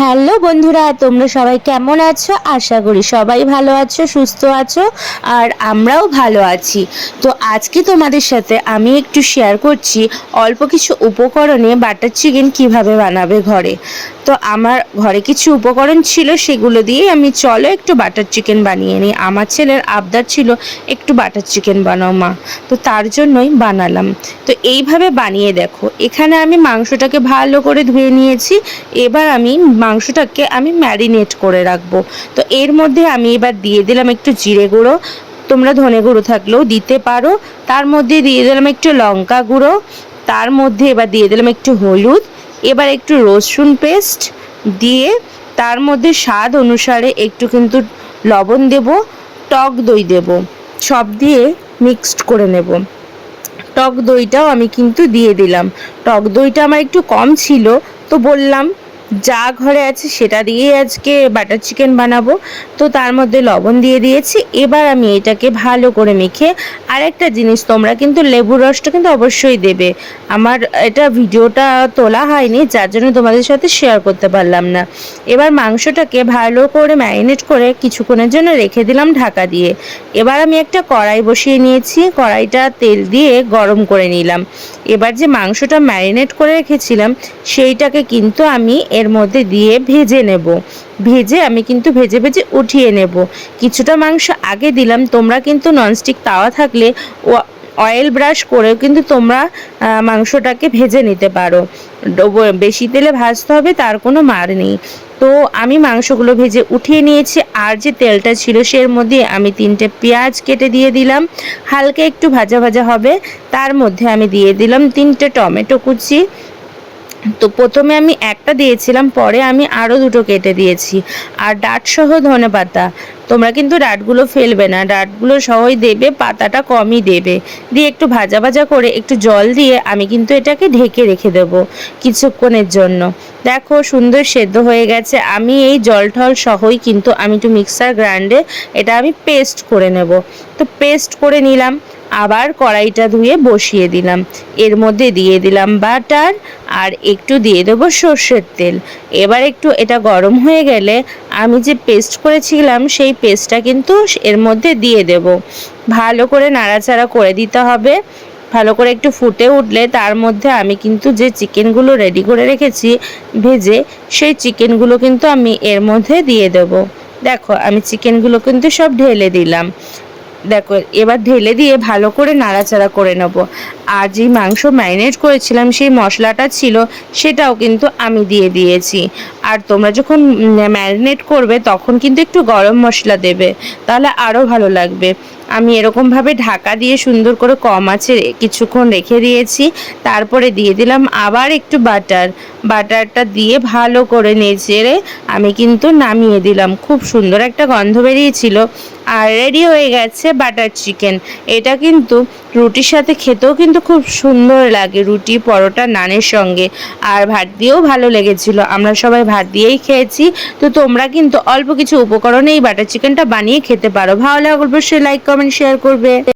Hello বন্ধুরা, তোমরা সবাই কেমন আছো? আশা করি সবাই ভালো আছো, সুস্থ আছো, আর আমরাও ভালো আছি। তো আজকে তোমাদের সাথে আমি একটু শেয়ার করছি অল্প কিছু উপকরণে বাটার চিকেন কিভাবে বানাবে ঘরে। তো আমার ঘরে কিছু উপকরণ ছিল, সেগুলো দিয়ে আমি চলো একটু বাটার চিকেন বানিয়ে নিই। আমার ছেলের আবদার ছিল একটু বাটার চিকেন বানাও মা, তো তার জন্যই বানালাম। তো এইভাবে বানিয়ে দেখো। এখানে আমি মাংসটাকে ভালো করে ধুয়ে নিয়েছি। এবার আমি মাংসটাকে ম্যারিনেট করে রাখবো। তো এর মধ্যে আমি এবার দিয়ে দিলাম একটু জিরে গুঁড়ো, তোমরা ধনে গুঁড়ো থাকলেও দিতে পারো। তার মধ্যে দিয়ে দিলাম একটু লঙ্কা গুঁড়ো, তার মধ্যে এবার দিয়ে দিলাম একটু হলুদ, এবার একটু রসুন পেস্ট দিয়ে তার মধ্যে স্বাদ অনুসারে একটু কিন্তু লবণ দেব, টক দই দেব, সব দিয়ে মিক্সড করে নেব। টক দইটাও আমি কিন্তু দিয়ে দিলাম। টক দইটা আমার একটু কম ছিল, তো বললাম যা ঘরে আছে সেটা দিয়েই আজকে বাটার চিকেন বানাবো। তো তার মধ্যে লবণ দিয়ে দিয়েছি। এবার আমি এটাকে ভালো করে মেখে, আর একটা জিনিস, তোমরা কিন্তু লেবুর রসটা কিন্তু অবশ্যই দেবে। আমার এটা ভিডিওটা তোলা হয়নি, যার জন্য তোমাদের সাথে শেয়ার করতে পারলাম না। এবার মাংসটাকে ভালো করে ম্যারিনেট করে কিছুক্ষণের জন্য রেখে দিলাম ঢাকা দিয়ে। এবার আমি একটা কড়াই বসিয়ে নিয়েছি, কড়াইটা তেল দিয়ে গরম করে নিলাম। এবার যে মাংসটা ম্যারিনেট করে রেখেছিলাম সেইটাকে কিন্তু আমি এর মধ্যে দিয়ে ভেজে নেব। আমি কিন্তু ভেজে ভেজে উঠিয়ে নেব। কিছুটা মাংস আগে দিলাম, তোমরা কিন্তু ননস্টিক তাওয়া থাকলে অয়েল ব্রাশ করেও কিন্তু তোমরা মাংসটাকে ভেজে নিতে পারো। বেশি তেলে ভাজতে হবে তার কোনো মার নেই। তো আমি মাংসগুলো ভেজে উঠিয়ে নিয়েছি। আর যে তেলটা ছিল সের মধ্যে আমি 3টে পেঁয়াজ কেটে দিয়ে দিলাম, হালকা একটু ভাজা ভাজা হবে। তার মধ্যে আমি দিয়ে দিলাম 3টে টমেটো কুচি। তো প্রথমে আমি একটা দিয়েছিলাম, পরে আমি আরও 2টো কেটে দিয়েছি। আর ডাঁটসহ ধনেপাতা, তোমরা কিন্তু ডাঁটগুলো ফেলবে না, ডাঁটগুলো সহই দেবে, পাতাটা কমই দেবে। দিয়ে একটু ভাজা ভাজা করে একটু জল দিয়ে আমি কিন্তু এটাকে ঢেকে রেখে দেবো কিছুক্ষণের জন্য। দেখো সুন্দর সেদ্ধ হয়ে গেছে। আমি এই জল ঠল সহই কিন্তু আমি একটু মিক্সার গ্রাইন্ডে এটা আমি পেস্ট করে নেব। তো পেস্ট করে নিলাম। আবার কড়াইটা ধুয়ে বসিয়ে দিলাম। এর মধ্যে দিয়ে দিলাম বাটার, আর একটু দিয়ে দেবো সর্ষের তেল। এবার একটু এটা গরম হয়ে গেলে আমি যে পেস্ট করেছিলাম সেই পেস্টটা কিন্তু এর মধ্যে দিয়ে দেব। ভালো করে নাড়াচাড়া করে দিতে হবে। ভালো করে একটু ফুটে উঠলে তার মধ্যে আমি কিন্তু যে চিকেনগুলো রেডি করে রেখেছি ভেজে, সেই চিকেনগুলো কিন্তু আমি এর মধ্যে দিয়ে দেব। দেখো আমি চিকেনগুলো কিন্তু সব ঢেলে দিলাম। দেখো এবার ঢেলে দিয়ে ভালো করে নাড়াচাড়া করে নেব। আর যেই মাংস ম্যারিনেট করেছিলাম সেই মশলাটা ছিল সেটাও কিন্তু আমি দিয়ে দিয়েছি। আর তোমরা যখন ম্যারিনেট করবে তখন কিন্তু একটু গরম মশলা দেবে, তাহলে আরও ভালো লাগবে। আমি এরকমভাবে ঢাকা দিয়ে সুন্দর করে কম আঁচে কিছুক্ষণ রেখে দিয়েছি। তারপরে দিয়ে দিলাম আবার একটু বাটারটা দিয়ে ভালো করে নেড়ে আমি কিন্তু নামিয়ে দিলাম। খুব সুন্দর একটা গন্ধ বেরিয়েছিল। আর রেডি হয়ে গেছে বাটার চিকেন। এটা কিন্তু রুটির সাথে খেতেও কিন্তু খুব সুন্দর লাগে, রুটি, পরোটা, নানের সঙ্গে। আর ভাত দিয়েও ভালো লেগেছিল, আমরা সবাই ভাত দিয়েই খেয়েছি। তো তোমরা কিন্তু অল্প কিছু উপকরণে এই বাটার চিকেনটা বানিয়ে খেতে পারো। ভালো লাগলে অবশ্যই লাইক, কমেন্ট, শেয়ার করবে।